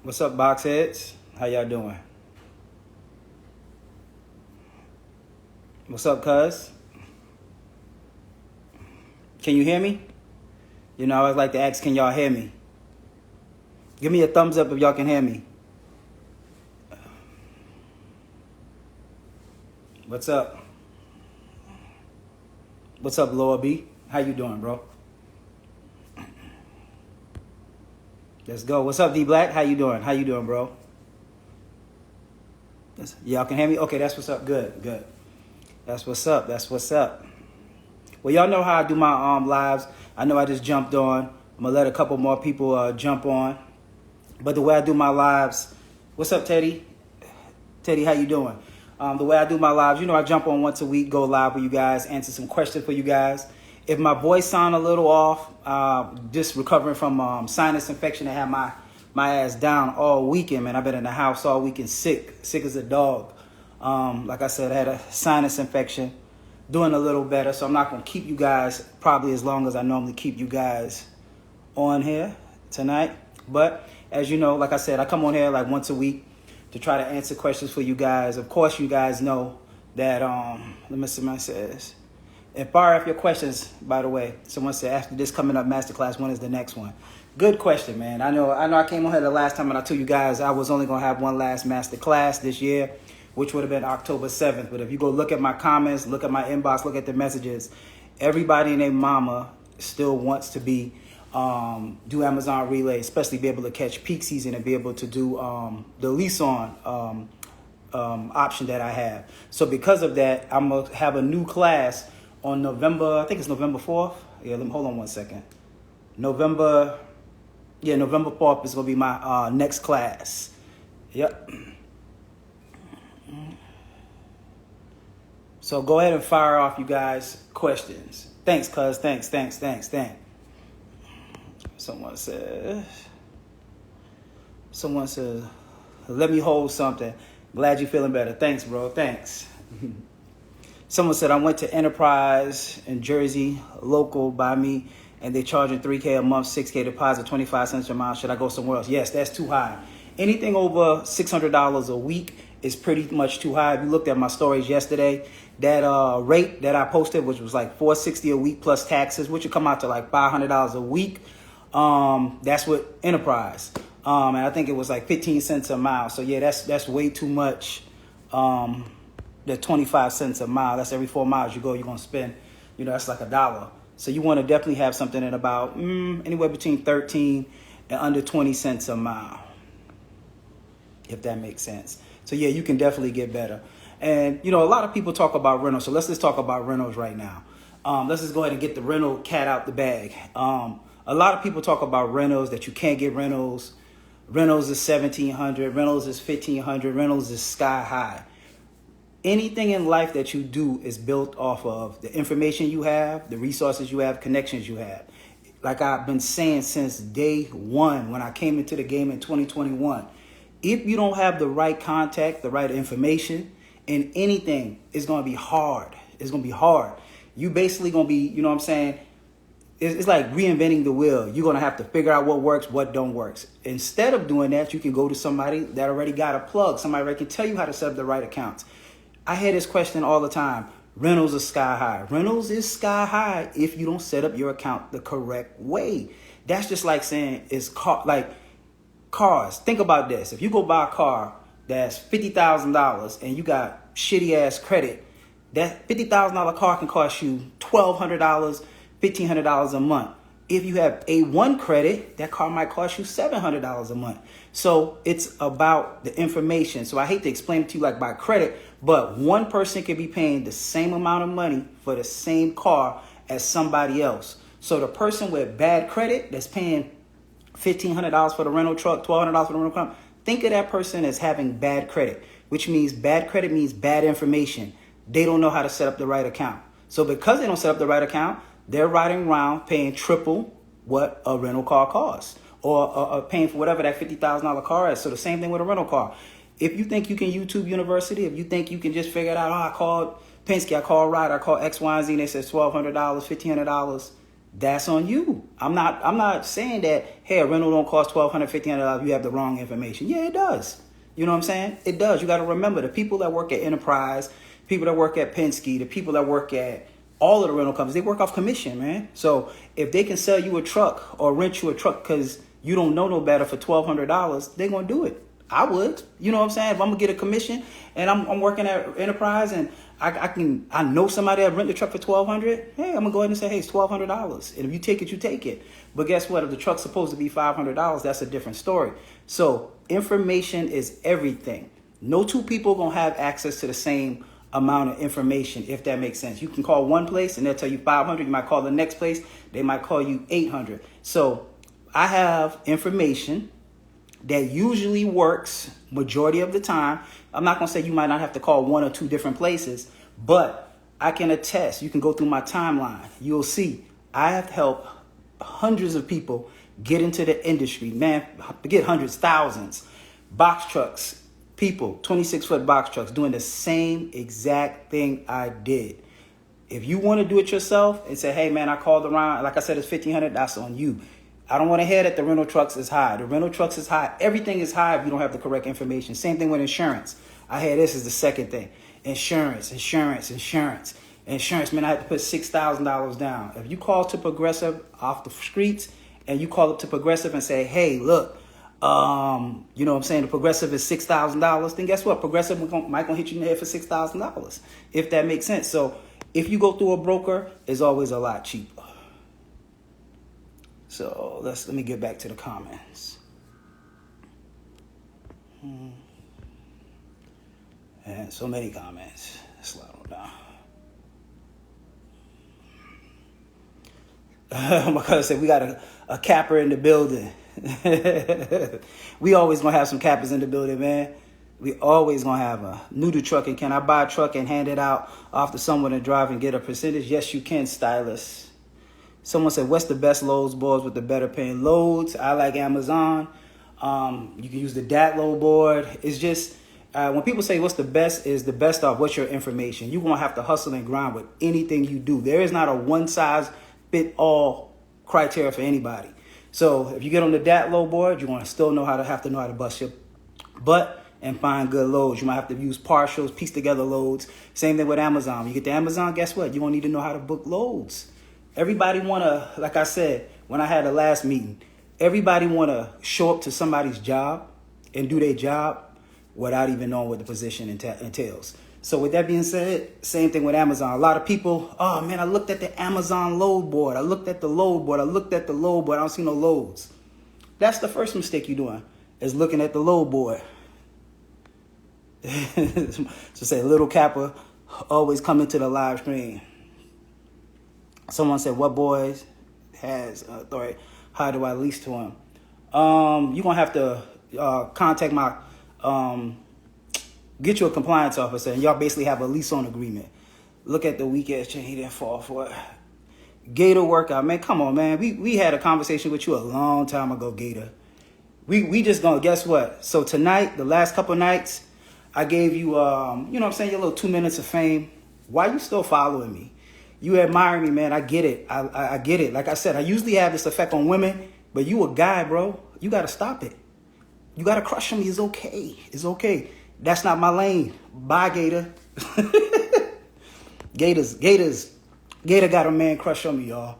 What's up, box heads? How y'all doing? What's up, cuz? Can you hear me? You know, I always like to ask, can y'all hear me? Give me a thumbs up if y'all can hear me. What's up? What's up, Lower B? How you doing, bro? Let's go. What's up, D Black? How you doing? How you doing, bro? Y'all can hear me? Okay, that's what's up. Good, good. That's what's up. That's what's up. Well, y'all know how I do my lives. I know I just jumped on. I'm gonna let a couple more people jump on. But the way I do my lives, what's up, Teddy? Teddy, how you doing? The way I do my lives, you know, I jump on once a week, go live with you guys, answer some questions for you guys. If my voice sound a little off, just recovering from sinus infection. I had my ass down all weekend, man. I've been in the house all weekend, sick as a dog. Like I said, I had a sinus infection. Doing a little better, so I'm not going to keep you guys probably as long as I normally keep you guys on here tonight. But as you know, like I said, I come on here like once a week to try to answer questions for you guys. Of course, you guys know that, let me see what says. And fire off your questions, by the way. Someone said, after this coming up Masterclass, when is the next one? Good question, man. I know I came on here the last time and I told you guys I was only going to have one last Masterclass this year, which would have been October 7th. But if you go look at my comments, look at my inbox, look at the messages, everybody and their mama still wants to be do Amazon Relay, especially be able to catch peak season and be able to do the lease on option that I have. So because of that, I'm going to have a new class on November, I think it's November 4th. Yeah, hold on one second. November 4th is going to be my next class. Yep. So go ahead and fire off, you guys, questions. Thanks, cuz. Thanks. Someone says, let me hold something. Glad you're feeling better. Thanks, bro. Thanks. Someone said, I went to Enterprise in Jersey, local by me, and they're charging $3K a month, $6K deposit, 25 cents a mile. Should I go somewhere else? Yes, that's too high. Anything over $600 a week is pretty much too high. If you looked at my stories yesterday, that rate that I posted, which was like $460 a week plus taxes, which would come out to like $500 a week. That's what Enterprise. And I think it was like 15 cents a mile. So yeah, that's way too much. The 25 cents a mile, that's every 4 miles you go, you're going to spend, you know, that's like $1. So you want to definitely have something at about anywhere between 13 and under 20 cents a mile, if that makes sense. So yeah, you can definitely get better. And, you know, a lot of people talk about rentals. So let's just talk about rentals right now. Let's just go ahead and get the rental cat out the bag. A lot of people talk about rentals, that you can't get rentals. Rentals is $1,700. Rentals is $1,500. Rentals is sky high. Anything in life that you do is built off of the information you have, the resources you have, connections you have. Like I've been saying since day one when I came into the game in 2021, if you don't have the right contact, the right information in anything, it's going to be hard. It's going to be hard. You basically going to be, you know what I'm saying? It's like reinventing the wheel. You're going to have to figure out what works, what don't work. Instead of doing that, you can go to somebody that already got a plug. Somebody that can tell you how to set up the right accounts. I hear this question all the time. Rentals are sky high. Rentals is sky high if you don't set up your account the correct way. That's just like saying it's cars. Think about this. If you go buy a car that's $50,000 and you got shitty ass credit, that $50,000 car can cost you $1,200, $1,500 a month. If you have A1 credit, that car might cost you $700 a month. So it's about the information. So I hate to explain it to you like by credit, but one person can be paying the same amount of money for the same car as somebody else. So the person with bad credit that's paying $1,500 for the rental truck, $1,200 for the rental car, think of that person as having bad credit, which means bad credit means bad information. They don't know how to set up the right account. So because they don't set up the right account, they're riding around paying triple what a rental car costs, or paying for whatever that $50,000 car is. So the same thing with a rental car. If you think you can YouTube University, if you think you can just figure it out, I called Penske, I called Ryder, I called X, Y, and Z, and they said $1,200, $1,500. that's on you. I'm not saying that, hey, a rental don't cost $1,200, $1,500, you have the wrong information. Yeah, it does. You know what I'm saying? It does. You got to remember, the people that work at Enterprise, people that work at Penske, the people that work at all of the rental companies, they work off commission, man. So if they can sell you a truck or rent you a truck because you don't know no better for $1,200, they're going to do it. I would. You know what I'm saying? If I'm going to get a commission and I'm working at Enterprise and I know somebody that rent the truck for $1,200, hey, I'm going to go ahead and say, hey, it's $1,200. And if you take it, you take it. But guess what? If the truck's supposed to be $500, that's a different story. So information is everything. No two people are going to have access to the same amount of information, if that makes sense. You can call one place and they'll tell you 500. You might call the next place, they might call you 800. So I have information that usually works majority of the time. I'm not going to say you might not have to call one or two different places, but I can attest. You can go through my timeline. You'll see I have helped hundreds of people get into the industry. Man, forget hundreds, thousands. Box trucks, people, 26-foot box trucks doing the same exact thing I did. If you want to do it yourself and say, hey, man, I called around, like I said, it's $1,500, that's on you. I don't want to hear that the rental trucks is high. The rental trucks is high. Everything is high if you don't have the correct information. Same thing with insurance. I hear this is the second thing. Insurance, man, I had to put $6,000 down. If you call to Progressive off the streets and you call up to Progressive and say, hey, look, you know what I'm saying, the Progressive is $6,000, then guess what? Progressive might gonna hit you in the head for $6,000, if that makes sense. So if you go through a broker, it's always a lot cheaper. So let me get back to the comments. And so many comments. Slide on down. My cousin said we got a capper in the building. We always gonna have some cappers in the building, man. We always gonna have a new to trucking. Can I buy a truck and hand it out off to someone to drive and get a percentage? Yes, you can, stylist. Someone said, what's the best loads boards with the better paying loads? I like Amazon. You can use the DAT load board. It's just, when people say what's the best, is the best off what's your information. You're going to have to hustle and grind with anything you do. There is not a one size fit all criteria for anybody. So if you get on the DAT load board, you're going to still have to know how to bust your butt and find good loads. You might have to use partials, piece together loads. Same thing with Amazon. When you get to Amazon, guess what? You're going to need to know how to book loads. Everybody want to, like I said, when I had the last meeting, everybody want to show up to somebody's job and do their job without even knowing what the position entails. So with that being said, same thing with Amazon. A lot of people, oh man, I looked at the Amazon load board. I looked at the load board. I don't see no loads. That's the first mistake you're doing, is looking at the load board. So say, little capper always coming to the live stream. Someone said, what boys has authority? How do I lease to him? You're going to have to contact my, get you a compliance officer, and y'all basically have a lease on agreement. Look at the weak ass chain. He didn't fall for it. Gator workout, man. Come on, man. We had a conversation with you a long time ago, Gator. We just going to, guess what? So tonight, the last couple nights, I gave you, you know what I'm saying, your little 2 minutes of fame. Why you still following me? You admire me, man. I get it. I get it. Like I said, I usually have this effect on women, but you a guy, bro. You got to stop it. You got to crush on me. It's okay. It's okay. That's not my lane. Bye, Gator. Gator got a man crush on me, y'all.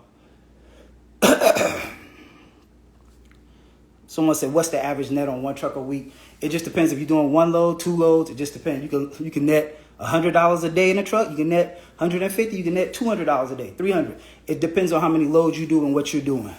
Someone said, what's the average net on one truck a week? It just depends if you're doing one load, two loads. It just depends. You can net $100 a day in a truck. You can net $150. You can net $200 a day, $300. It depends on how many loads you do and what you're doing.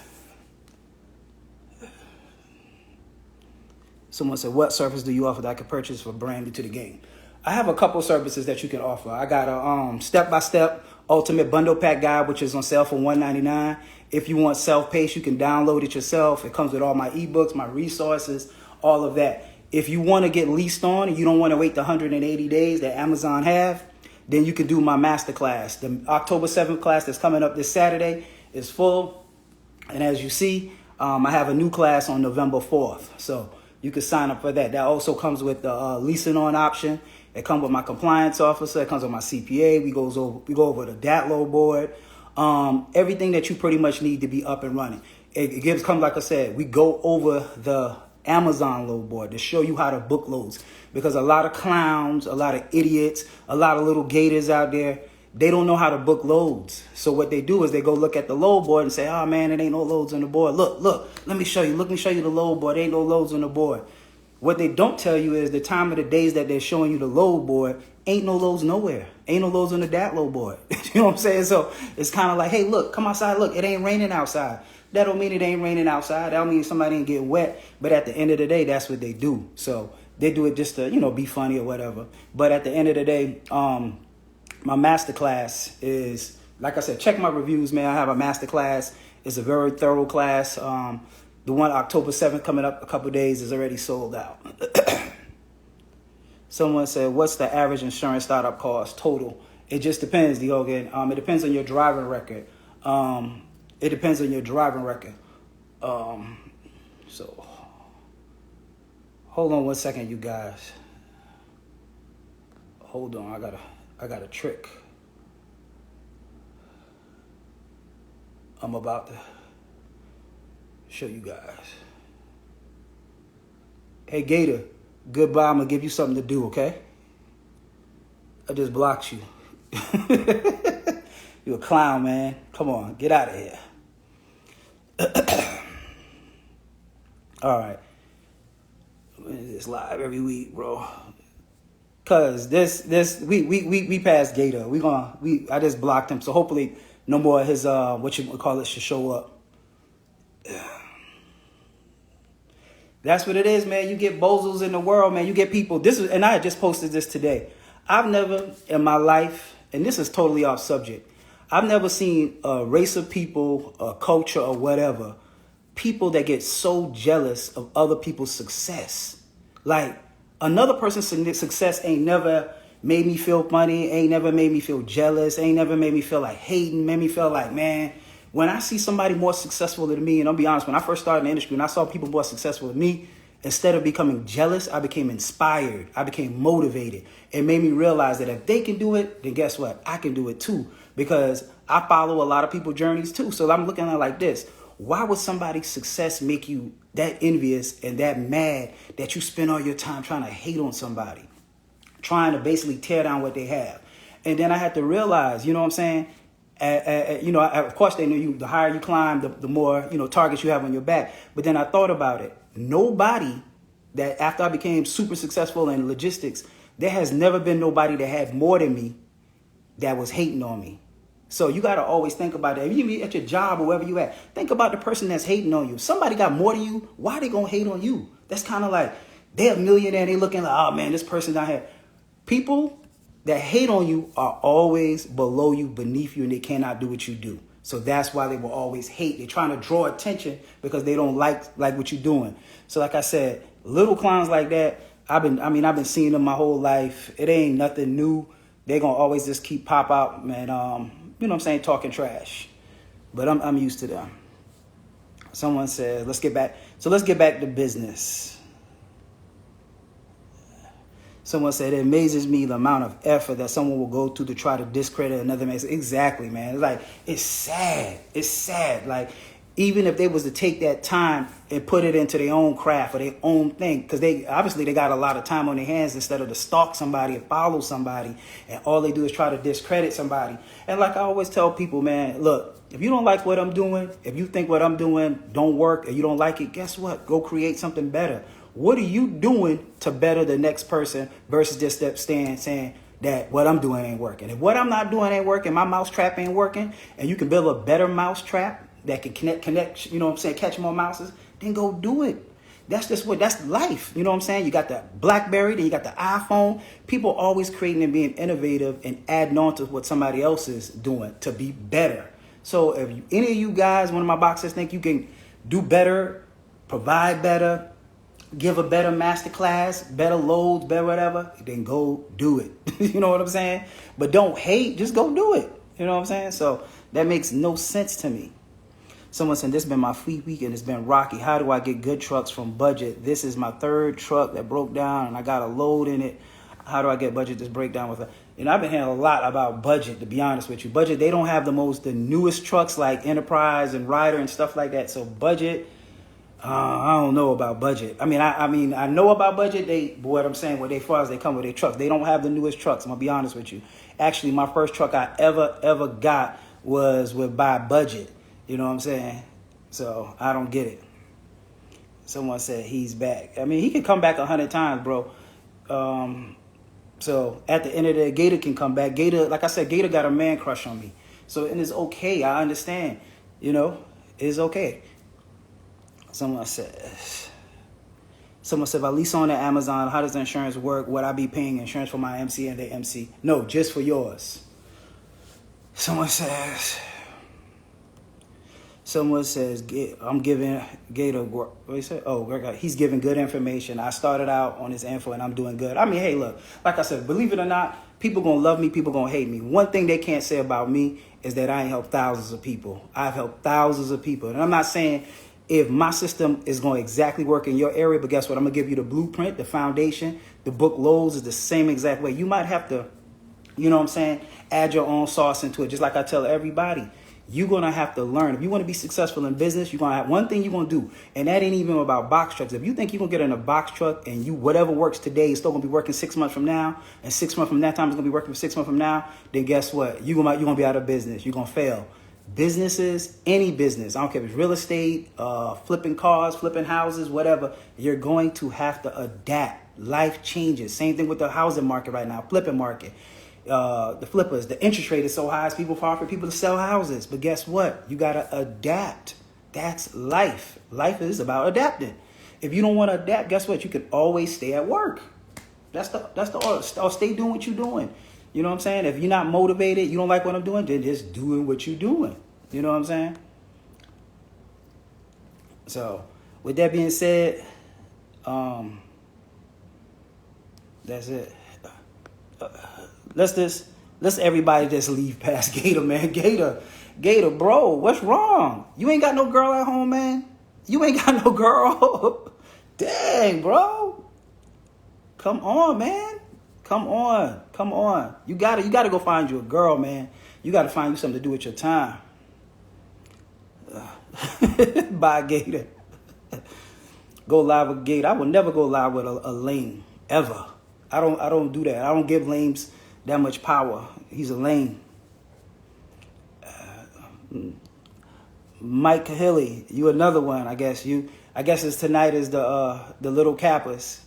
Someone said, what service do you offer that I could purchase for brand new to the game? I have a couple services that you can offer. I got a step-by-step ultimate bundle pack guide, which is on sale for $199. If you want self-paced, you can download it yourself. It comes with all my ebooks, my resources, all of that. If you want to get leased on and you don't want to wait the 180 days that Amazon have, then you can do my Masterclass. The October 7th class that's coming up this Saturday is full. And as you see, I have a new class on November 4th. So you can sign up for that. That also comes with the leasing on option. It comes with my compliance officer. It comes with my CPA. We go over the DAT load board. everything that you pretty much need to be up and running. It gives, come like I said, we go over the Amazon load board to show you how to book loads, because a lot of clowns, a lot of idiots, a lot of little gators out there, they don't know how to book loads. So what they do is they go look at the load board and say, oh man, it ain't no loads on the board. Look, let me show you. Let me show you the load board. There ain't no loads on the board. What they don't tell you is the time of the days that they're showing you the load board, ain't no loads nowhere. Ain't no loads on the DAT load board. You know what I'm saying? So it's kind of like, hey, look, come outside. Look, it ain't raining outside. That don't mean it ain't raining outside. That don't mean somebody ain't getting wet. But at the end of the day, that's what they do. So they do it just to, be funny or whatever. But at the end of the day, my masterclass is, like I said, check my reviews, man. I have a masterclass. It's a very thorough class. The one October 7th coming up a couple days is already sold out. Someone said, what's the average insurance startup cost total? It just depends, Diogen. It depends on your driving record. It depends on your driving record. So hold on 1 second, you guys. Hold on, I got a trick. I'm about to show you guys. Hey Gator, goodbye. I'm gonna give you something to do, okay? I just blocked you. You a clown, man. Come on, get out of here. All right. It's live every week, bro. Cause we passed Gator. I just blocked him. So hopefully no more of his what you call it should show up. That's what it is, man. You get bozos in the world, man. You get people. And I just posted this today. I've never in my life, and this is totally off subject, I've never seen a race of people, a culture or whatever, people that get so jealous of other people's success. Like, another person's success ain't never made me feel funny, ain't never made me feel jealous, ain't never made me feel like hating, made me feel like, man, when I see somebody more successful than me, and I'll be honest, when I first started in the industry and I saw people more successful than me, instead of becoming jealous, I became inspired. I became motivated. It made me realize that if they can do it, then guess what? I can do it too. Because I follow a lot of people's journeys too. So I'm looking at it like this. Why would somebody's success make you that envious and that mad that you spend all your time trying to hate on somebody? Trying to basically tear down what they have. And then I had to realize, you know what I'm saying? Of course they know the higher you climb, the more, targets you have on your back. But then I thought about it. Nobody that after I became super successful in logistics, there has never been nobody that had more than me that was hating on me. So you got to always think about that. If you be at your job or wherever you at, think about the person that's hating on you. If somebody got more than you, why they going to hate on you? That's kind of like they're a millionaire and they looking like, oh man, this person down here. People that hate on you are always below you, beneath you, and they cannot do what you do. So that's why they will always hate. They're trying to draw attention because they don't like what you're doing. So like I said, little clowns like that, I've been seeing them my whole life. It ain't nothing new. They're going to always just keep pop out, man. You know what I'm saying? Talking trash. But I'm used to them. Someone said, let's get back to business. Someone said, it amazes me the amount of effort that someone will go to try to discredit another man. Exactly, man. It's like, it's sad. It's sad. Like, even if they was to take that time and put it into their own craft or their own thing, because they got a lot of time on their hands instead of to stalk somebody and follow somebody, and all they do is try to discredit somebody. And like I always tell people, man, look, if you don't like what I'm doing, if you think what I'm doing don't work and you don't like it, guess what? Go create something better. What are you doing to better the next person versus just saying that what I'm doing ain't working? If what I'm not doing ain't working, my mousetrap ain't working, and you can build a better mousetrap that can connect, you know what I'm saying, catch more mouses, then go do it. That's life. You know what I'm saying? You got the BlackBerry, then you got the iPhone. People always creating and being innovative and adding on to what somebody else is doing to be better. So if any of you guys, one of my boxers, think you can do better, provide better, give a better masterclass, better loads, better whatever, then go do it. You know what I'm saying? But don't hate, just go do it. You know what I'm saying? So that makes no sense to me. Someone said, this has been my fleet week and it's been rocky. How do I get good trucks from budget? This is my third truck that broke down and I got a load in it. How do I get budget this breakdown with it? You know, I've been hearing a lot about Budget, to be honest with you. Budget, they don't have the newest trucks like Enterprise and Ryder and stuff like that. So Budget, I don't know about Budget. I mean, I know about Budget. What I'm saying, as far as they come with their trucks, they don't have the newest trucks. I'm gonna be honest with you. Actually, my first truck I ever got was by Budget. You know what I'm saying? So I don't get it. Someone said he's back. I mean, he can come back 100 times, bro. So at the end of the day, Gator can come back. Gator, like I said, Gator got a man crush on me. So, and it's okay. I understand. You know, it's okay. Someone said, if I lease on to Amazon, how does the insurance work? Would I be paying insurance for my MC and the MC? No, just for yours. Someone says, I'm giving Gator, what he said? Oh, he's giving good information. I started out on his info and I'm doing good. I mean, hey, look, like I said, believe it or not, people going to love me, people going to hate me. One thing they can't say about me is that I ain't helped thousands of people. I've helped thousands of people. And I'm not saying if my system is going to exactly work in your area, but guess what? I'm going to give you the blueprint, the foundation. The book Lowe's is the same exact way. You might have to, you know what I'm saying, add your own sauce into it. Just like I tell everybody. You're going to have to learn. If you want to be successful in business, you're going to have one thing you're going to do. And that ain't even about box trucks. If you think you're going to get in a box truck and whatever works today is still going to be working 6 months from now, and 6 months from that time is going to be working for 6 months from now, then guess what? You're going to be out of business. You're going to fail. Businesses, any business, I don't care if it's real estate, flipping cars, flipping houses, whatever, you're going to have to adapt. Life changes. Same thing with the housing market right now, flipping market. The flippers, the interest rate is so high, people fall for people to sell houses. But guess what? You got to adapt. That's life. Life is about adapting. If you don't want to adapt, guess what? You can always stay at work. That's the order. Stay doing what you're doing. You know what I'm saying? If you're not motivated, you don't like what I'm doing, then just doing what you're doing. You know what I'm saying? So, with that being said, that's it. Let's everybody just leave past Gator, man. Gator, bro, what's wrong? You ain't got no girl at home, man. You ain't got no girl. Dang, bro. Come on, man. Come on. You gotta go find you a girl, man. You gotta find you something to do with your time. Bye, Gator. Go live with Gator. I will never go live with a lame ever. I don't do that. I don't give lames that much power. He's a lame. Mike Hilly, you another one. I guess it's tonight is the little Kappas.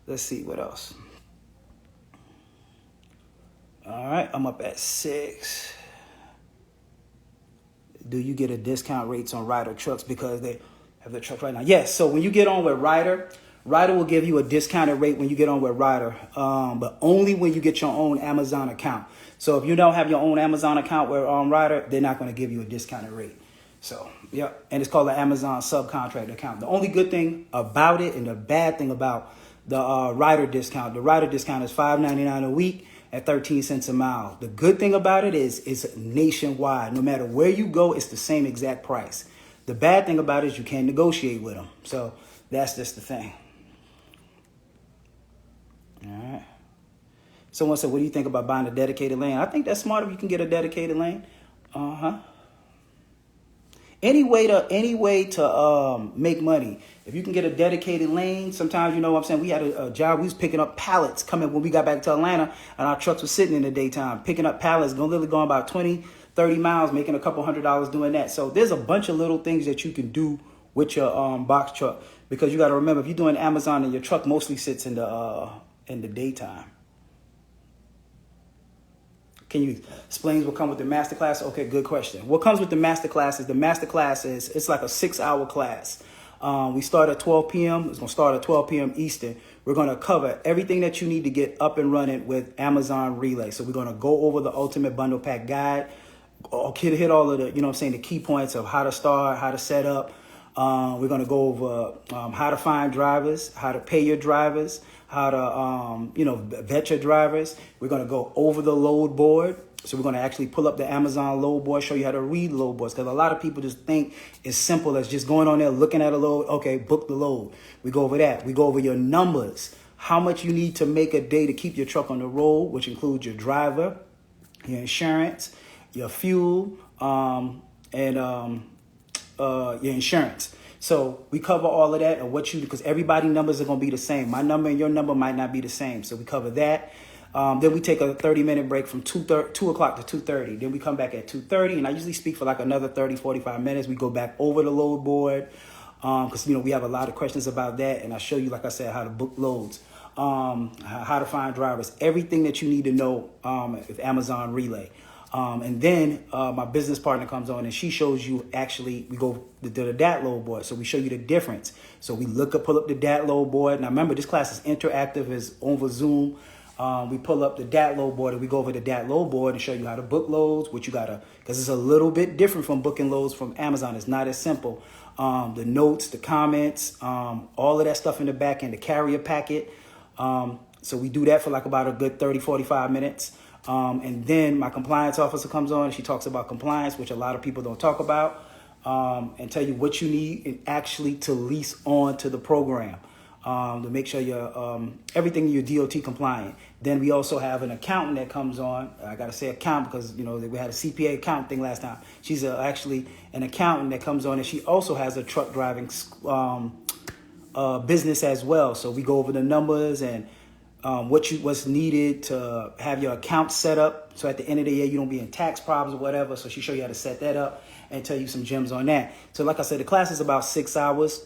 Let's see what else. All right, I'm up at 6. Do you get a discount rates on Ryder trucks because they have the truck right now? Yes. So when you get on with Ryder will give you a discounted rate when you get on with Ryder, but only when you get your own Amazon account. So if you don't have your own Amazon account with Ryder, they're not going to give you a discounted rate. So, yeah, and it's called the Amazon subcontract account. The only good thing about it and the bad thing about the Ryder discount is $5.99 a week at 13 cents a mile. The good thing about it is it's nationwide. No matter where you go, it's the same exact price. The bad thing about it is you can't negotiate with them. So that's just the thing. All right. Someone said, what do you think about buying a dedicated lane? I think that's smart if you can get a dedicated lane. Any way to make money. If you can get a dedicated lane, sometimes, you know what I'm saying, we had a job, we was picking up pallets coming when we got back to Atlanta, and our trucks were sitting in the daytime, picking up pallets, literally going about 20, 30 miles, making a couple $100 doing that. So there's a bunch of little things that you can do with your box truck, because you got to remember, if you're doing Amazon and your truck mostly sits in the daytime. Can you explain what comes with the Masterclass? Okay, good question. What comes with the Masterclass is it's like a 6-hour class. We start at 12 p.m. It's going to start at 12 p.m. Eastern. We're going to cover everything that you need to get up and running with Amazon Relay. So we're going to go over the Ultimate Bundle Pack Guide, hit all of the, you know what I'm saying, the key points of how to start, how to set up. We're going to go over how to find drivers, how to pay your drivers, how to, vet your drivers. We're going to go over the load board. So we're going to actually pull up the Amazon load board, show you how to read load boards. Because a lot of people just think it's simple as just going on there, looking at a load. Okay, book the load. We go over that. We go over your numbers, how much you need to make a day to keep your truck on the road, which includes your driver, your insurance, your fuel, and your insurance. So we cover all of that, and what you, because everybody's numbers are going to be the same. My number and your number might not be the same. So we cover that. Then we take a 30-minute break from 2 o'clock to 2:30. Then we come back at 2:30, and I usually speak for like another 30, 45 minutes. We go back over the load board because, we have a lot of questions about that. And I show you, like I said, how to book loads, how to find drivers, everything that you need to know with Amazon Relay. And then my business partner comes on and she shows you, actually, we go to the DAT load board. So we show you the difference. So we pull up the DAT load board. Now remember, this class is interactive, is over Zoom. We pull up the DAT load board and we go over the DAT load board and show you how to book loads, what you gotta, because it's a little bit different from booking loads from Amazon. It's not as simple. The notes, the comments, all of that stuff in the back end, the carrier packet. So we do that for like about a good 30, 45 minutes. And then my compliance officer comes on and she talks about compliance, which a lot of people don't talk about, and tell you what you need and actually to lease on to the program, to make sure you're, everything you're DOT compliant. Then we also have an accountant that comes on. I got to say accountant because, we had a CPA accountant thing last time. She's actually an accountant that comes on, and she also has a truck driving business as well. So we go over the numbers and what's needed to have your account set up, so at the end of the year you don't be in tax problems or whatever. So she show you how to set that up and tell you some gems on that. So like I said, the class is about 6 hours.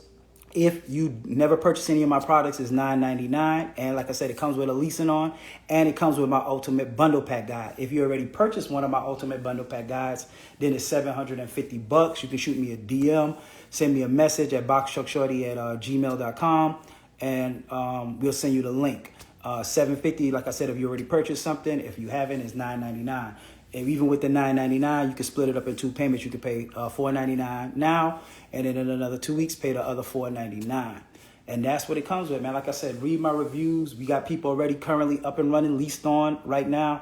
If you never purchase any of my products, it's $9.99, and like I said, it comes with a leasing on, and it comes with my ultimate bundle pack guide. If you already purchased one of my ultimate bundle pack guides, then it's $750. You can shoot me a DM, send me a message at boxtruckshawty@gmail.com, and we'll send you the link. $750, like I said, if you already purchased something. If you haven't, it's $9.99. And even with the $9.99, you can split it up in 2 payments. You can pay $4.99 now, and then in another 2 weeks, pay the other $4.99. And that's what it comes with, man. Like I said, read my reviews. We got people already currently up and running, leased on right now.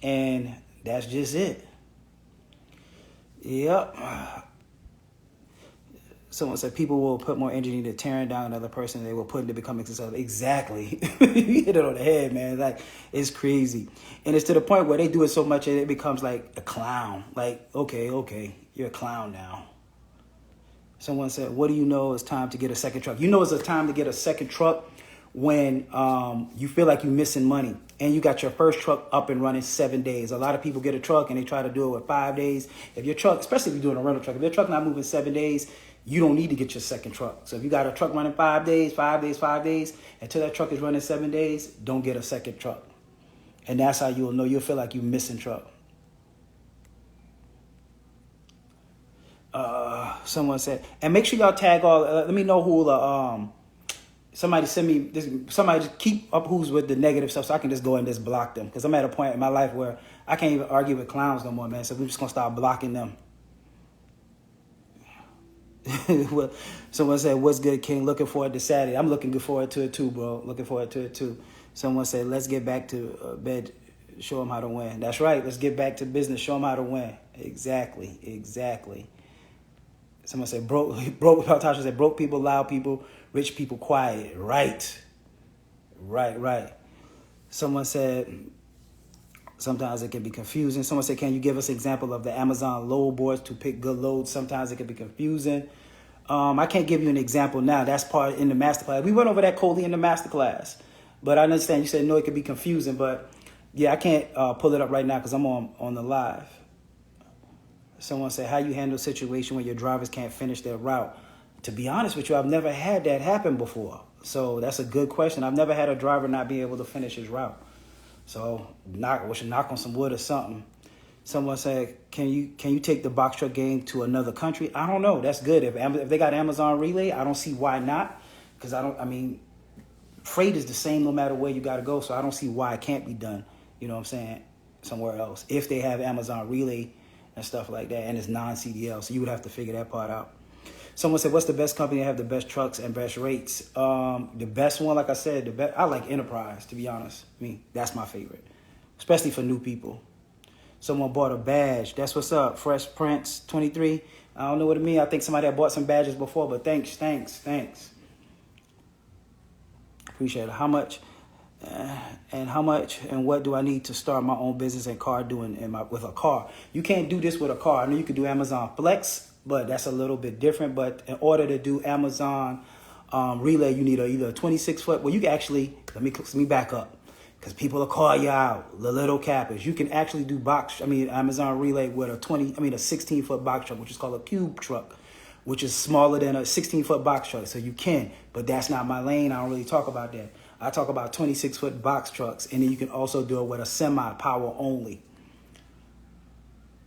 And that's just it. Yep. Someone said people will put more energy into tearing down another person than they will put into becoming successful. Exactly. You hit it on the head, man. Like, it's crazy. And it's to the point where they do it so much that it becomes like a clown. Like, okay, you're a clown now. Someone said, what do you know it's time to get a second truck? You know it's a time to get a second truck when you feel like you're missing money and you got your first truck up and running 7 days. A lot of people get a truck and they try to do it with 5 days. If your truck, especially if you're doing a rental truck, if your truck not moving 7 days, you don't need to get your second truck. So if you got a truck running 5 days, until that truck is running 7 days, don't get a second truck. And that's how you'll know. You'll feel like you're missing truck. Someone said, and make sure y'all tag all, let me know who the, somebody send me this, somebody just keep up who's with the negative stuff so I can just go and just block them. Because I'm at a point in my life where I can't even argue with clowns no more, man. So we're just going to start blocking them. Well, someone said, what's good, King? Looking forward to Saturday. I'm looking forward to it too, bro. Looking forward to it too. Someone said, let's get back to bed. Show them how to win. That's right. Let's get back to business. Show them how to win. Exactly. Someone said, Tasha said, broke people, loud people, rich people, quiet. Right. Someone said, sometimes it can be confusing. Someone said, can you give us an example of the Amazon load boards to pick good loads? Sometimes it can be confusing. I can't give you an example now. That's part in the masterclass. We went over that coldly in the masterclass. But I understand you said, no, it could be confusing. But yeah, I can't pull it up right now because I'm on the live. Someone said, how you handle a situation when your drivers can't finish their route? To be honest with you, I've never had that happen before. So that's a good question. I've never had a driver not be able to finish his route. So we should knock on some wood or something. Someone said, can you take the box truck game to another country? I don't know. That's good. If they got Amazon Relay, I don't see why not. Because freight is the same no matter where you got to go. So I don't see why it can't be done, you know what I'm saying, somewhere else. If they have Amazon Relay and stuff like that, and it's non-CDL. So you would have to figure that part out. Someone said, what's the best company to have the best trucks and best rates? The best one, like I said, I like Enterprise, to be honest. That's my favorite, especially for new people. Someone bought a badge. That's what's up. Fresh Prince 23. I don't know what it means. I think somebody had bought some badges before, but thanks. Appreciate it. How much and what do I need to start my own business and car doing with a car? You can't do this with a car. I know you could do Amazon Flex, but that's a little bit different. But in order to do Amazon Relay, you need either a 26-foot. Well, you can actually, let me back up, because people will call you out, the little cappers. You can actually do Amazon Relay with a 16-foot box truck, which is called a cube truck, which is smaller than a 16-foot box truck. So you can, but that's not my lane. I don't really talk about that. I talk about 26-foot box trucks, and then you can also do it with a semi-power only.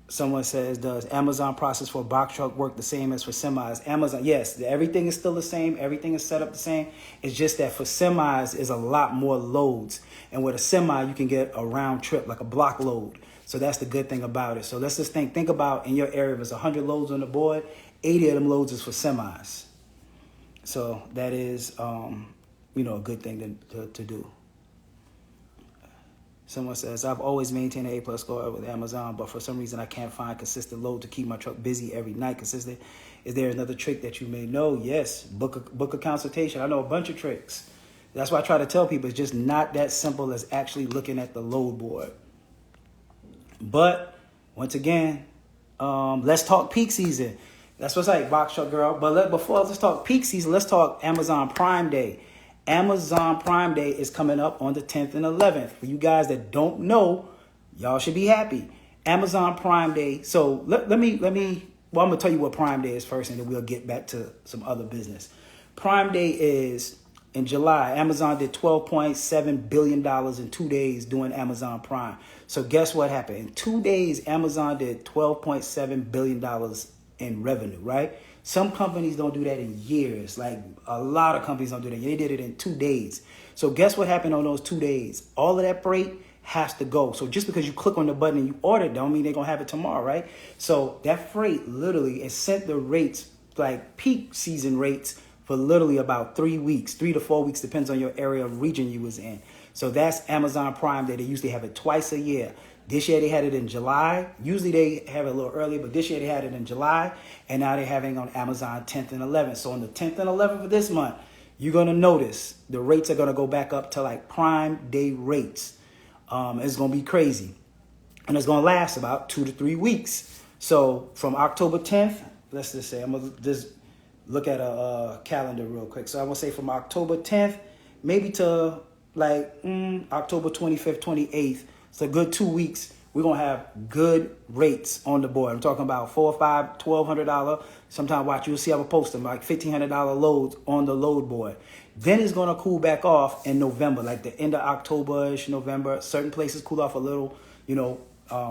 Someone says, does Amazon process for a box truck work the same as for semis? Amazon, yes, everything is still the same. Everything is set up the same. It's just that for semis is a lot more loads. And with a semi, you can get a round trip, like a block load. So that's the good thing about it. So let's just think about in your area, if there's 100 loads on the board, 80 of them loads is for semis. So that is, a good thing to do. Someone says, I've always maintained an A+ score with Amazon, but for some reason I can't find consistent load to keep my truck busy every night. Consistent. Is there another trick that you may know? Yes. Book a consultation. I know a bunch of tricks. That's why I try to tell people it's just not that simple as actually looking at the load board. But once again, let's talk peak season. That's what's like, Box Truck Girl. But let's talk peak season. Let's talk Amazon Prime Day. Amazon Prime Day is coming up on the 10th and 11th. For you guys that don't know, y'all should be happy. Amazon Prime Day. So let me, I'm going to tell you what Prime Day is first, and then we'll get back to some other business. Prime Day is in July. Amazon did $12.7 billion in 2 days doing Amazon Prime. So guess what happened? In 2 days, Amazon did $12.7 billion in revenue, right? Some companies don't do that in years. Like a lot of companies don't do that. They did it in 2 days. So guess what happened on those 2 days? All of that freight has to go. So just because you click on the button and you order it, don't mean they're going to have it tomorrow, right? So that freight literally is sent the rates, like peak season rates, for literally about 3 weeks, 3 to 4 weeks, depends on your area of region you was in. So that's Amazon Prime Day. They usually have it twice a year. This year they had it in July. Usually they have it a little earlier, but this year they had it in July, and now they're having it on Amazon 10th and 11th. So on the 10th and 11th of this month, you're going to notice the rates are going to go back up to like Prime Day rates. It's going to be crazy, and it's going to last about 2 to 3 weeks. So from October 10th, let's just say, I'm going to just look at a calendar real quick. So I'm going to say from October 10th, maybe to like October 25th, 28th. It's a good 2 weeks. We're going to have good rates on the board. I'm talking about $400, $500, $1,200. Sometimes you'll see I will post them like $1,500 loads on the load board. Then it's going to cool back off in November, like the end of October-ish, November. Certain places cool off a little,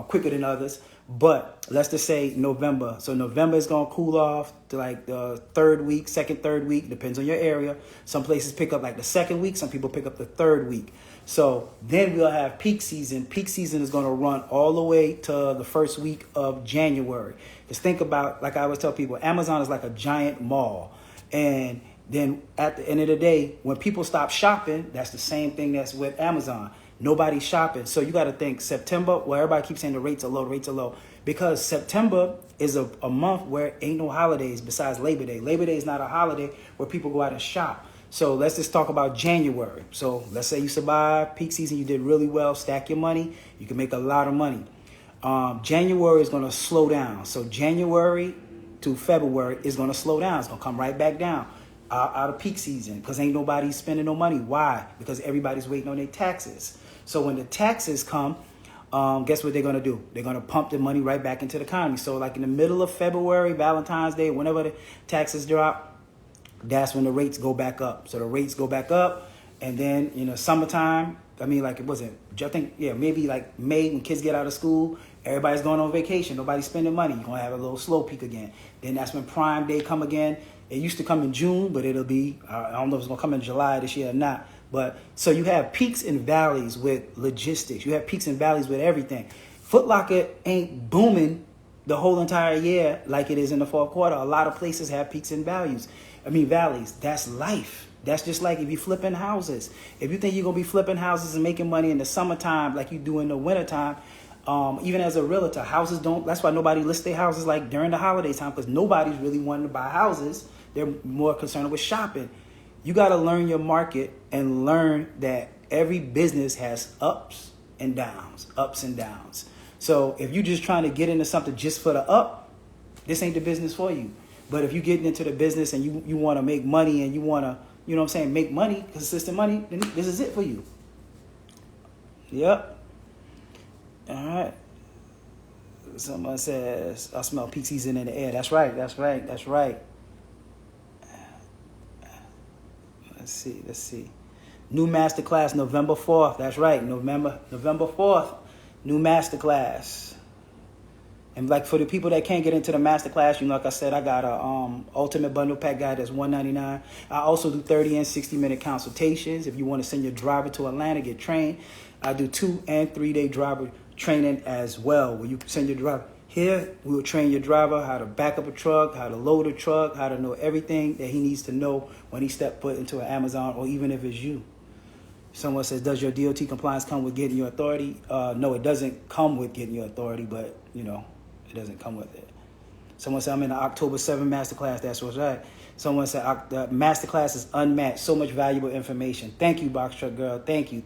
quicker than others. But let's just say November. So November is going to cool off to like the third week, third week, depends on your area. Some places pick up like the second week. Some people pick up the third week. So then we'll have peak season. Peak season is going to run all the way to the first week of January. Just think about, like I always tell people, Amazon is like a giant mall. And then at the end of the day, when people stop shopping, that's the same thing that's with Amazon. Nobody's shopping. So you got to think September, well, everybody keeps saying the rates are low, because September is a month where ain't no holidays besides Labor Day. Labor Day is not a holiday where people go out and shop. So let's just talk about January. So let's say you survived peak season, you did really well, stack your money, you can make a lot of money. January is going to slow down. So January to February is going to slow down. It's going to come right back down out of peak season because ain't nobody spending no money. Why? Because everybody's waiting on their taxes. So when the taxes come, guess what they're going to do? They're going to pump the money right back into the economy. So like in the middle of February, Valentine's Day, whenever the taxes drop, that's when the rates go back up. So the rates go back up. And then, summertime, maybe like May when kids get out of school, everybody's going on vacation. Nobody's spending money. You're going to have a little slow peak again. Then that's when Prime Day come again. It used to come in June, but it'll be, I don't know if it's going to come in July this year or not. But so you have peaks and valleys with logistics. You have peaks and valleys with everything. Foot Locker ain't booming the whole entire year like it is in the fourth quarter. A lot of places have peaks and valleys. That's life. That's just like if you're flipping houses. If you think you're going to be flipping houses and making money in the summertime like you do in the wintertime, even as a realtor, houses don't, that's why nobody lists their houses like during the holiday time because nobody's really wanting to buy houses. They're more concerned with shopping. You got to learn your market and learn that every business has ups and downs, ups and downs. So if you're just trying to get into something just for the up, this ain't the business for you. But if you're getting into the business and you want to make money and you want to, you know what I'm saying, make money, consistent money, then this is it for you. Yep. All right. Someone says, I smell peak season in the air. That's right. That's right. That's right. Let's see. New Masterclass November 4th. That's right. November 4th. New Masterclass. And like for the people that can't get into the Masterclass, you know, like I said, I got a Ultimate Bundle Pack guide that's $199. I also do 30 and 60-minute consultations. If you want to send your driver to Atlanta, get trained. I do 2 and 3 day driver training as well, where you can send your driver. Here, we will train your driver how to back up a truck, how to load a truck, how to know everything that he needs to know when he step foot into an Amazon, or even if it's you. Someone says, does your DOT compliance come with getting your authority? No, it doesn't come with getting your authority, but, you know, it doesn't come with it. Someone said, I'm in the October 7 Masterclass. That's what's right. Someone said, the Masterclass is unmatched. So much valuable information. Thank you, Box Truck Girl. Thank you.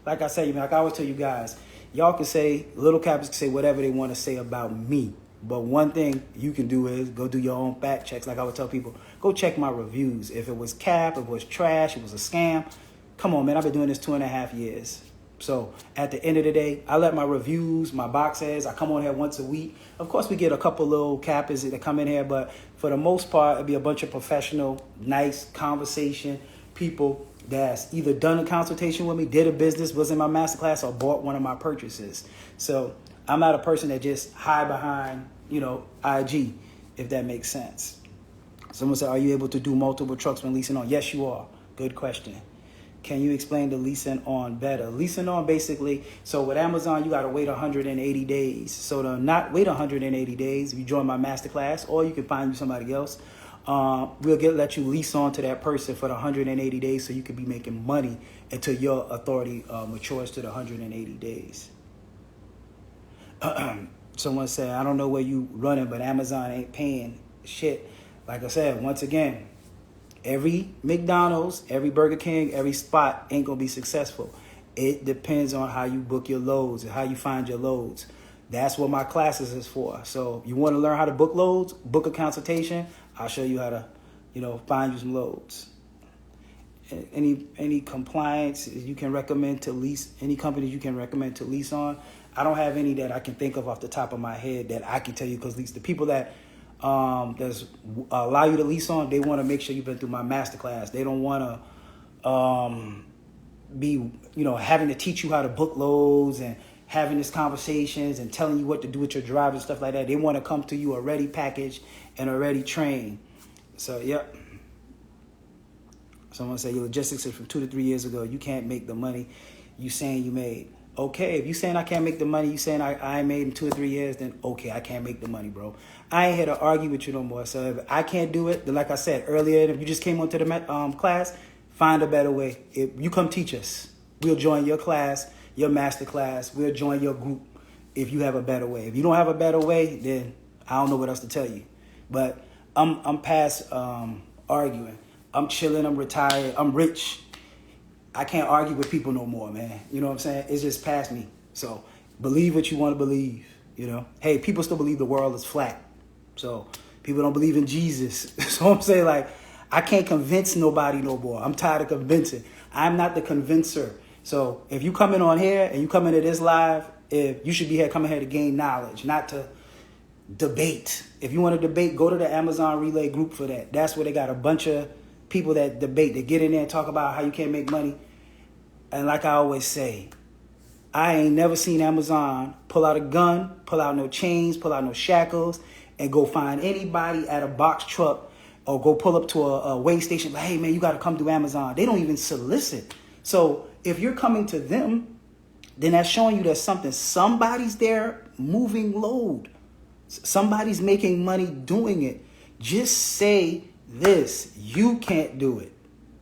Like I said, like I always tell you guys, y'all can say, little cappers can say whatever they want to say about me. But one thing you can do is go do your own fact checks. Like I would tell people, go check my reviews. If it was cap, if it was trash, it was a scam. Come on, man. I've been doing this 2.5 years. So at the end of the day, I let my reviews, my box ads, I come on here once a week. Of course, we get a couple little cappers that come in here, but for the most part, it'd be a bunch of professional, nice conversation people that's either done a consultation with me, did a business, was in my masterclass, or bought one of my purchases. So I'm not a person that just hide behind, you know, IG, if that makes sense. Someone said, are you able to do multiple trucks when leasing on? Yes, you are. Good question. Can you explain the leasing on better? Leasing on basically, so with Amazon, you got to wait 180 days. So to not wait 180 days, if you join my masterclass, or you can find you somebody else, we'll let you lease on to that person for the 180 days so you can be making money until your authority matures to the 180 days. Someone said, I don't know where you running, but Amazon ain't paying shit. Like I said, once again, every McDonald's, every Burger King, every spot ain't going to be successful. It depends on how you book your loads and how you find your loads. That's what my classes is for. So you want to learn how to book loads, book a consultation, I'll show you how to, you know, find you some loads. Any compliance you can recommend to lease, any companies you can recommend to lease on? I don't have any that I can think of off the top of my head that I can tell you, because the people that that's allow you to lease on, they want to make sure you've been through my masterclass. They don't want to be, you know, having to teach you how to book loads and having these conversations and telling you what to do with your driver and stuff like that. They want to come to you already packaged and already trained. So, yep. Someone said your logistics is from 2 to 3 years ago. You can't make the money you saying you made. Okay, if you saying I can't make the money you saying I made in 2 or 3 years, then okay, I can't make the money, bro. I ain't here to argue with you no more. So if I can't do it, then like I said earlier, if you just came onto the class, find a better way. If you come teach us, we'll join your class, your master class. We'll join your group if you have a better way. If you don't have a better way, then I don't know what else to tell you. But I'm past arguing. I'm chilling. I'm retired. I'm rich. I can't argue with people no more, man. You know what I'm saying? It's just past me. So believe what you want to believe, you know. Hey, people still believe the world is flat. So people don't believe in Jesus. So I'm saying, like, I can't convince nobody no more. I'm tired of convincing. I'm not the convincer. So if you come in on here and you come into this live, if you should be here, coming here to gain knowledge, not to debate. If you want to debate, go to the Amazon Relay group for that. That's where they got a bunch of people that debate. They get in there and talk about how you can't make money. And like I always say, I ain't never seen Amazon pull out a gun, pull out no chains, pull out no shackles, and go find anybody at a box truck or go pull up to a weigh station. Like, hey, man, you got to come through Amazon. They don't even solicit. So if you're coming to them, then that's showing you there's something. Somebody's there moving load. Somebody's making money doing it. Just say this. You can't do it.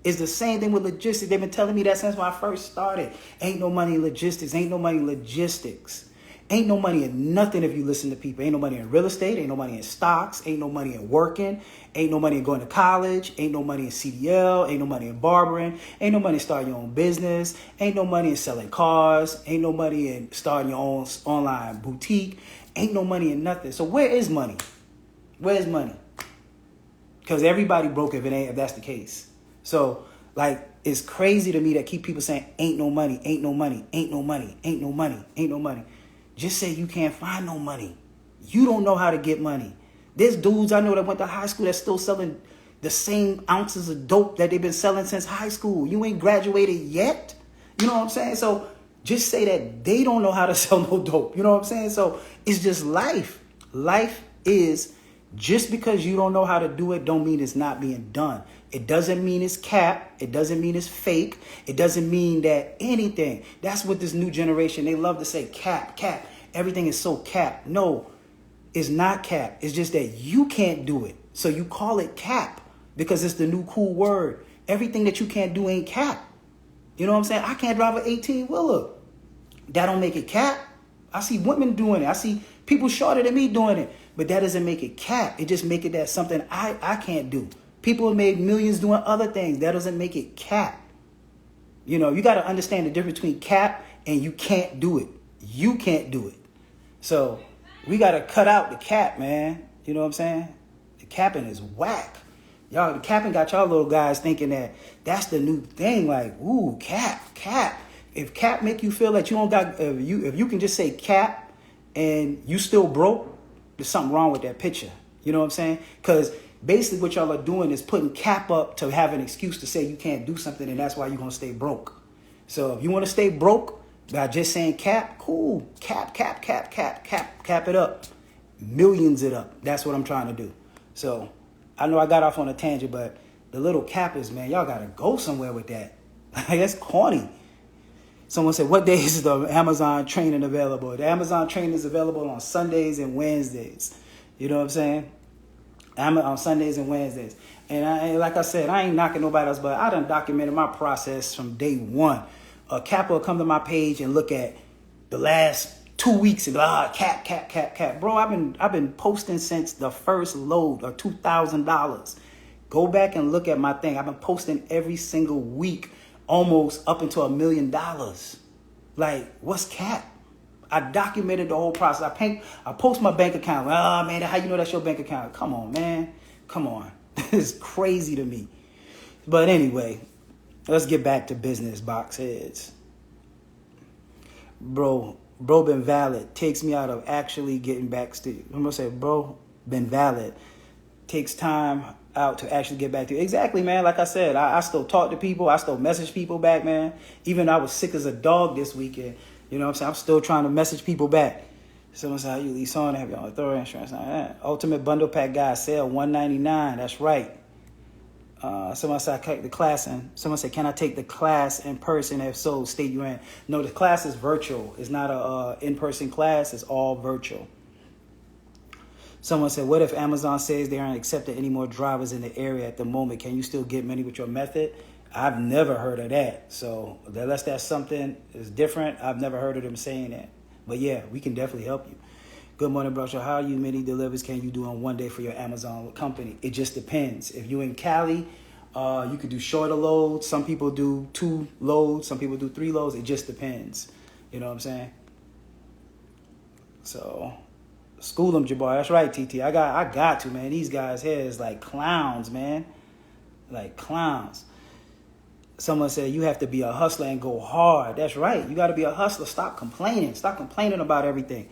It's the same thing with logistics. They've been telling me that since when I first started. Ain't no money in logistics. Ain't no money in logistics. Ain't no money in nothing if you listen to people. Ain't no money in real estate. Ain't no money in stocks. Ain't no money in working. Ain't no money in going to college. Ain't no money in CDL. Ain't no money in barbering. Ain't no money in starting your own business. Ain't no money in selling cars. Ain't no money in starting your own online boutique. Ain't no money in nothing. So where is money? Where's money? Because everybody broke if that's the case. So, like, it's crazy to me that keep people saying, ain't no money, ain't no money, ain't no money, ain't no money, ain't no money. Just say you can't find no money. You don't know how to get money. There's dudes I know that went to high school that's still selling the same ounces of dope that they've been selling since high school. You ain't graduated yet. You know what I'm saying? So just say that they don't know how to sell no dope. You know what I'm saying? So it's just life. Life is, just because you don't know how to do it don't mean it's not being done. It doesn't mean it's cap. It doesn't mean it's fake. It doesn't mean that anything. That's what this new generation, they love to say cap, cap. Everything is so cap. No, it's not cap. It's just that you can't do it. So you call it cap because it's the new cool word. Everything that you can't do ain't cap. You know what I'm saying? I can't drive an 18-wheeler. That don't make it cap. I see women doing it. I see people shorter than me doing it. But that doesn't make it cap. It just make it that something I can't do. People have made millions doing other things. That doesn't make it cap. You know, you got to understand the difference between cap and you can't do it. You can't do it. So we got to cut out the cap, man. You know what I'm saying? The capping is whack. Y'all, the capping got y'all little guys thinking that that's the new thing. Like, ooh, cap, cap. If cap make you feel like you don't got, if you can just say cap and you still broke, there's something wrong with that picture. You know what I'm saying? Because basically what y'all are doing is putting cap up to have an excuse to say you can't do something, and that's why you're going to stay broke. So if you want to stay broke by just saying cap, cool. Cap, cap, cap, cap, cap, cap it up. Millions it up. That's what I'm trying to do. So I know I got off on a tangent, but the little cappers, man, y'all got to go somewhere with that. That's corny. Someone said, what days is the Amazon training available? The Amazon training is available on Sundays and Wednesdays. You know what I'm saying? On Sundays and Wednesdays. And like I said, I ain't knocking nobody else, but I done documented my process from day one. A capper will come to my page and look at the last 2 weeks and cap, cap, cap, cap. Bro, I've been posting since the first load of $2,000. Go back and look at my thing. I've been posting every single week, almost up into $1 million. Like, what's cap? I documented the whole process. I post my bank account. Oh, man, how you know that's your bank account? Come on, man. Come on. It's crazy to me. But anyway, let's get back to business, box heads. Bro been valid. Takes me out of actually getting back to you. I'm going to say, bro, been valid. Takes time out to actually get back to you. Exactly, man. Like I said, I still talk to people. I still message people back, man. Even though I was sick as a dog this weekend. You know what I'm saying? I'm still trying to message people back. Someone said, how you lease on? Have your authority insurance? Ultimate bundle pack guy sale, $199. That's right. Someone said, I take the class in. Someone said, can I take the class in person? If so, state you're in. No, the class is virtual. It's not a in-person class. It's all virtual. Someone said, what if Amazon says they aren't accepting any more drivers in the area at the moment? Can you still get money with your method? I've never heard of that. So unless that's something is different, I've never heard of them saying that. But yeah, we can definitely help you. Good morning, bro. So how many delivers can you do in one day for your Amazon company? It just depends. If you're in Cali, you could do shorter loads. Some people do 2 loads. Some people do 3 loads. It just depends. You know what I'm saying? So school them, Jabbar. That's right, TT. I got to, man. These guys here is like clowns, man. Like clowns. Someone said you have to be a hustler and go hard. That's right. You got to be a hustler. Stop complaining. Stop complaining about everything.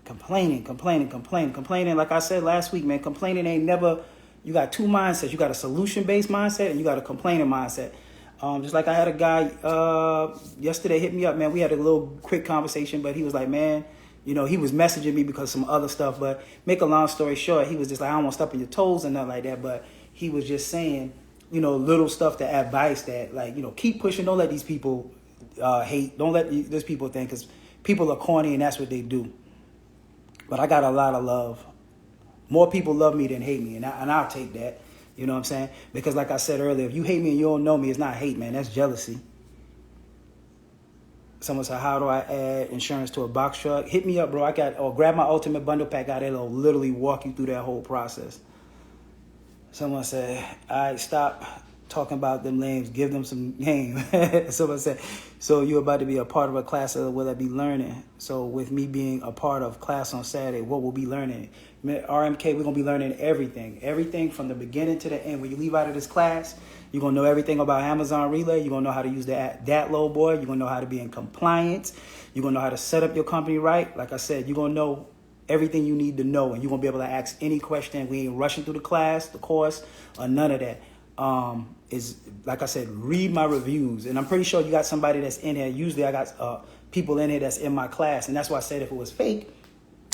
Complaining. Like I said last week, man, complaining ain't never, you got 2 mindsets. You got a solution-based mindset and you got a complaining mindset. Just like I had a guy yesterday hit me up, man. We had a little quick conversation, but he was like, man, you know, he was messaging me because of some other stuff. But make a long story short, he was just like, I don't want to step on your toes and nothing like that. But he was just saying, you know, little stuff, to advice that, like, you know, keep pushing. Don't let these people hate. Don't let these people think, because people are corny and that's what they do. But I got a lot of love. More people love me than hate me, and I'll take that. You know what I'm saying? Because like I said earlier, if you hate me and you don't know me, it's not hate, man. That's jealousy. Someone said, how do I add insurance to a box truck? Hit me up, bro. Or grab my ultimate bundle pack out there. It'll literally walk you through that whole process. Someone said, all right, stop talking about them names. Give them some game. Someone said, so you're about to be a part of a class, or will I be learning? So with me being a part of class on Saturday, what we'll be learning? RMK, we're going to be learning everything. Everything from the beginning to the end. When you leave out of this class, you're going to know everything about Amazon Relay. You're going to know how to use that load board. You're going to know how to be in compliance. You're going to know how to set up your company right. Like I said, you're going to know everything you need to know, and you're going to be able to ask any question. We ain't rushing through the class, the course, or none of that. Is like I said, read my reviews, and I'm pretty sure you got somebody that's in here. Usually I got people in here that's in my class, and that's why I said if it was fake,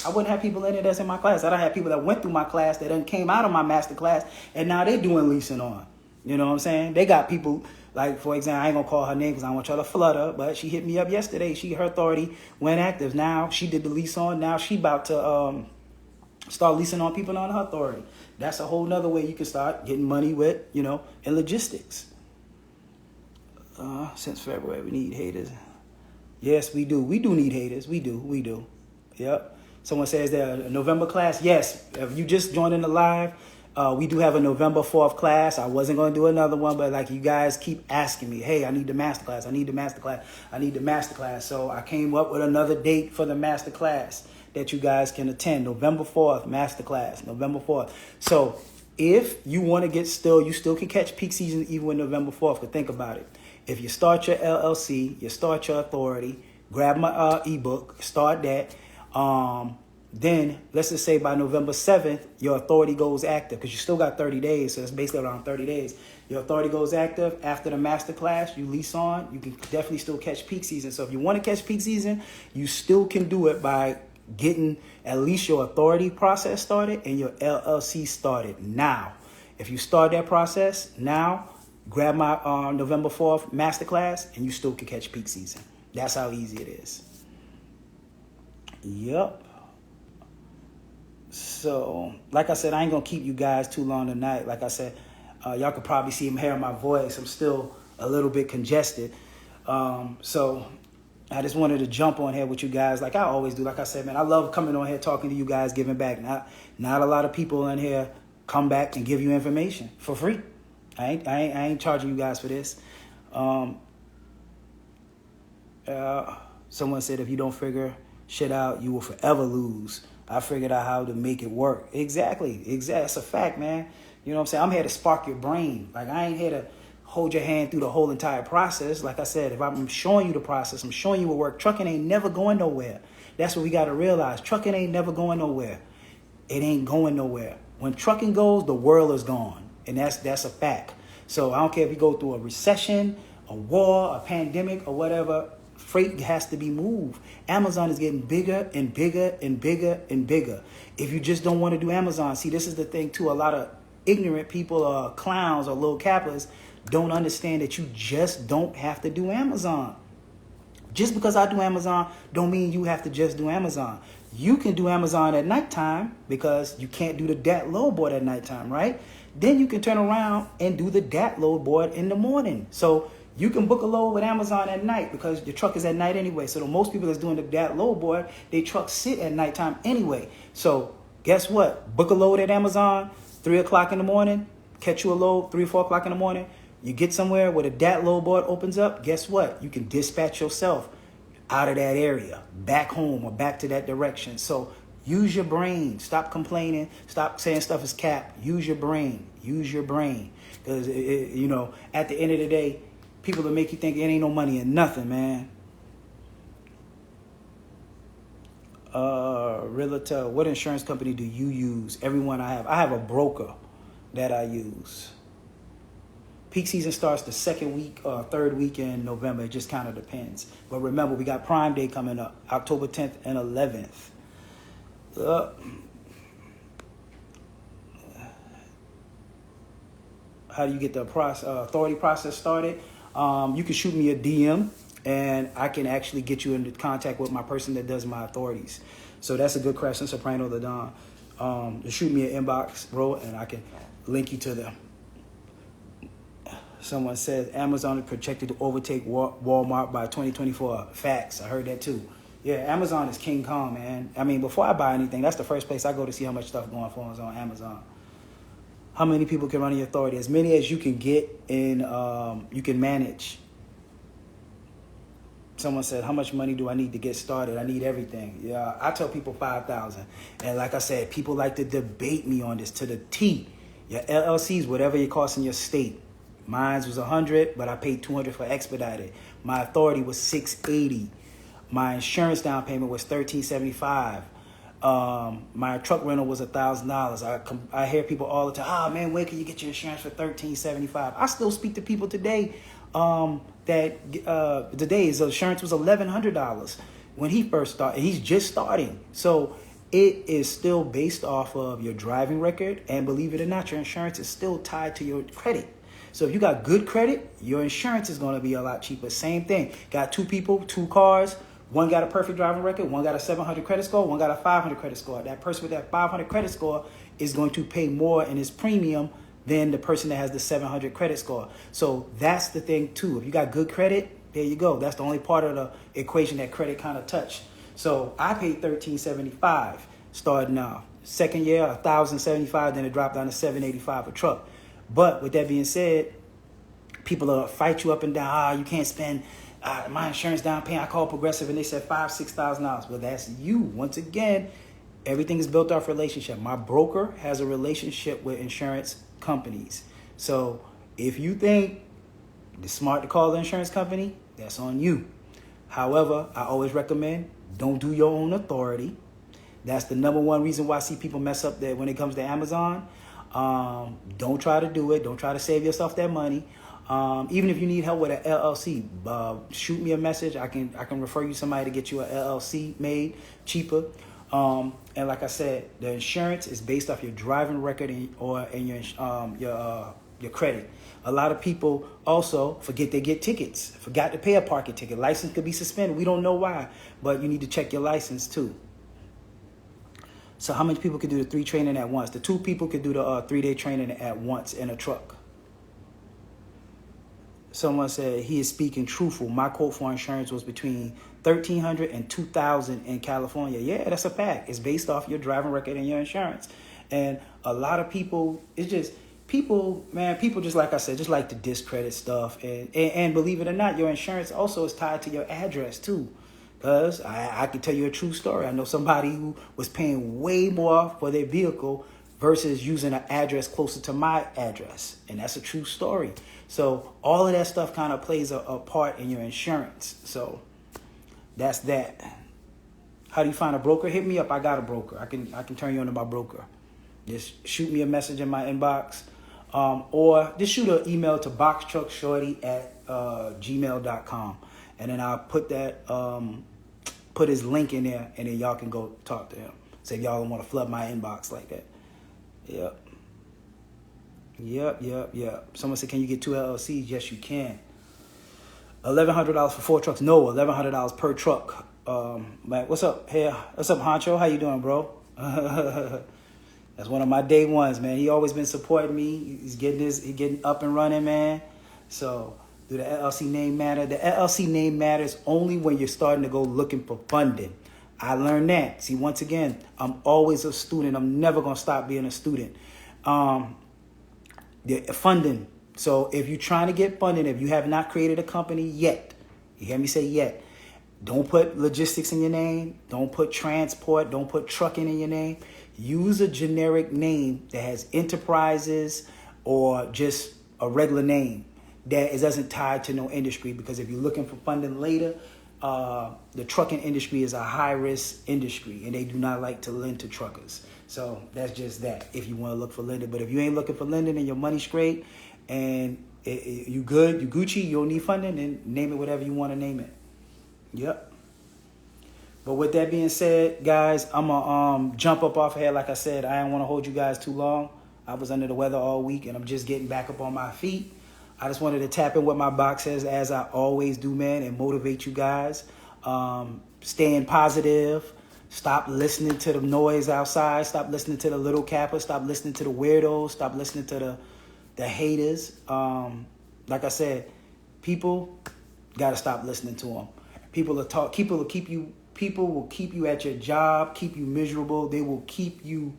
I wouldn't have people in here that's in my class. I don't have people that went through my class that then came out of my master class, and now they doing leasing on. You know what I'm saying? They got people, like, for example, I ain't going to call her name because I don't want y'all to flood her, but she hit me up yesterday. Her authority went active. Now she did the lease on. Now she about to start leasing on people on her authority. That's a whole nother way you can start getting money with, in logistics. Since February, we need haters. Yes, we do. We do need haters. We do. Yep. Someone says there a November class. Yes, if you just joined in the live, we do have a November 4th class. I wasn't going to do another one, but like you guys keep asking me, hey, I need the masterclass. I need the masterclass. So I came up with another date for the masterclass that you guys can attend. November 4th, masterclass, November 4th. So if you want to you still can catch peak season even with November 4th. But think about it. If you start your LLC, you start your authority, grab my ebook, start that. Then let's just say by November 7th, your authority goes active because you still got 30 days. So it's basically around 30 days. Your authority goes active after the masterclass. You lease on. You can definitely still catch peak season. So if you want to catch peak season, you still can do it by getting at least your authority process started and your LLC started now. If you start that process now, grab my November 4th masterclass and you still can catch peak season. That's how easy it is. Yep. So, like I said, I ain't going to keep you guys too long tonight. Like I said, y'all could probably see him hearing my voice. I'm still a little bit congested. So I just wanted to jump on here with you guys like I always do. Like I said, man, I love coming on here talking to you guys, giving back. Not a lot of people in here come back and give you information for free. I ain't charging you guys for this. Someone said if you don't figure shit out, you will forever lose. I figured out how to make it work. Exactly. It's a fact, man. You know what I'm saying? I'm here to spark your brain. Like, I ain't here to hold your hand through the whole entire process. Like I said, if I'm showing you the process, I'm showing you what work. Trucking ain't never going nowhere. That's what we got to realize. Trucking ain't never going nowhere. It ain't going nowhere. When trucking goes, the world is gone. And that's a fact. So I don't care if you go through a recession, a war, a pandemic, or whatever. Freight has to be moved. Amazon is getting bigger and bigger and bigger and bigger. If you just don't want to do Amazon, see, this is the thing too. A lot of ignorant people or clowns or little capitalists don't understand that you just don't have to do Amazon. Just because I do Amazon don't mean you have to just do Amazon. You can do Amazon at nighttime because you can't do the DAT load board at nighttime, right? Then you can turn around and do the DAT load board in the morning. So you can book a load with Amazon at night because your truck is at night anyway. So the most people that's doing the DAT load board, they trucks sit at nighttime anyway. So guess what? Book a load at Amazon, 3 o'clock in the morning, catch you a load, 3 or 4 o'clock in the morning. You get somewhere where the DAT load board opens up, guess what? You can dispatch yourself out of that area, back home or back to that direction. So use your brain. Stop complaining. Stop saying stuff is cap. Use your brain. Use your brain. Because, at the end of the day, people that make you think it ain't no money in nothing, man. Realtor, what insurance company do you use? Everyone I have a broker that I use. Peak season starts the second week or third week in November. It just kind of depends. But remember, we got Prime Day coming up, October 10th and 11th. How do you get the authority process started? You can shoot me a DM and I can actually get you into contact with my person that does my authorities. So that's a good question, Soprano LaDon. Just shoot me an inbox, bro, and I can link you to them. Someone says Amazon is projected to overtake Walmart by 2024. Facts. I heard that too. Yeah, Amazon is King Kong, man. I mean, before I buy anything, that's the first place I go to see how much stuff going for is on Amazon. How many people can run the authority? As many as you can get and you can manage. Someone said, how much money do I need to get started? I need everything. Yeah, I tell people 5,000. And like I said, people like to debate me on this to the T. Your LLCs, whatever it costs in your state. Mine was 100, but I paid 200 for expedited. My authority was 680. My insurance down payment was $1,375. My truck rental was $1,000. I hear people all the time, oh man, where can you get your insurance for $1,375? I still speak to people today that today's insurance was $1,100 when he first started. He's just starting. So it is still based off of your driving record, and believe it or not, your insurance is still tied to your credit. So if you got good credit, your insurance is going to be a lot cheaper. Same thing. Got two people, two cars. One got a perfect driving record. One got a 700 credit score. One got a 500 credit score. That person with that 500 credit score is going to pay more in his premium than the person that has the 700 credit score. So that's the thing too. If you got good credit, there you go. That's the only part of the equation that credit kind of touched. So I paid $1,375 starting off. Second year, $1,075. Then it dropped down to $785 a truck. But with that being said, people will fight you up and down. You can't spend my insurance down payment. I called Progressive and they said $5,000-$6,000. Well, that's you. Once again, everything is built off relationship. My broker has a relationship with insurance companies. So if you think it's smart to call the insurance company, that's on you. However, I always recommend don't do your own authority. That's the number one reason why I see people mess up there when it comes to Amazon. Don't try to do it. Don't try to save yourself that money. Even if you need help with an LLC, shoot me a message. I can refer you somebody to get you an LLC made cheaper. And like I said, the insurance is based off your driving record and your credit. A lot of people also forget they get tickets. Forgot to pay a parking ticket. License could be suspended. We don't know why, but you need to check your license too. So how many people could do the 3 training at once? The 2 people could do the 3-day training at once in a truck. Someone said he is speaking truthful. My quote for insurance was between $1,300 and $2,000 in California. Yeah, that's a fact. It's based off your driving record and your insurance. And a lot of people, it's just people just like I said, just like to discredit stuff. And believe it or not, your insurance also is tied to your address too. Because I can tell you a true story. I know somebody who was paying way more for their vehicle versus using an address closer to my address. And that's a true story. So all of that stuff kind of plays a part in your insurance. So that's that. How do you find a broker? Hit me up. I got a broker. I can turn you on to my broker. Just shoot me a message in my inbox. Or just shoot an email to boxtruckshawty@gmail.com. And then I'll put that put his link in there, and then y'all can go talk to him. So if y'all don't want to flood my inbox like that. Yep. Someone said, can you get 2 LLCs? Yes, you can. $1,100 for 4 trucks. No, $1,100 per truck. Man, what's up? Hey, what's up, Honcho? How you doing, bro? That's one of my day ones, man. He always been supporting me. He's getting up and running, man. So do the LLC name matter? The LLC name matters only when you're starting to go looking for funding. I learned that. See, once again, I'm always a student. I'm never going to stop being a student. The funding. So if you're trying to get funding, if you have not created a company yet, you hear me say yet, don't put logistics in your name. Don't put transport. Don't put trucking in your name. Use a generic name that has enterprises or just a regular name that isn't tied to no industry, because if you're looking for funding later, the trucking industry is a high-risk industry, and they do not like to lend to truckers. So that's just that, if you want to look for lending. But if you ain't looking for lending and your money's straight and you good, you Gucci, you don't need funding, then name it whatever you want to name it. Yep. But with that being said, guys, I'm going to jump up off here. Like I said, I didn't want to hold you guys too long. I was under the weather all week, and I'm just getting back up on my feet. I just wanted to tap in what my box says, as I always do, man, and motivate you guys. Staying positive. Stop listening to the noise outside. Stop listening to the little cappers. Stop listening to the weirdos. Stop listening to the haters. Like I said, people got to stop listening to them. People will keep you at your job, keep you miserable. They will keep you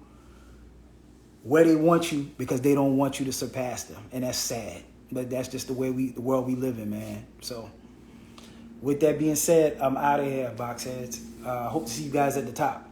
where they want you because they don't want you to surpass them. And that's sad. But that's just the world we live in, man. So with that being said, I'm out of here, Boxheads. Hope to see you guys at the top.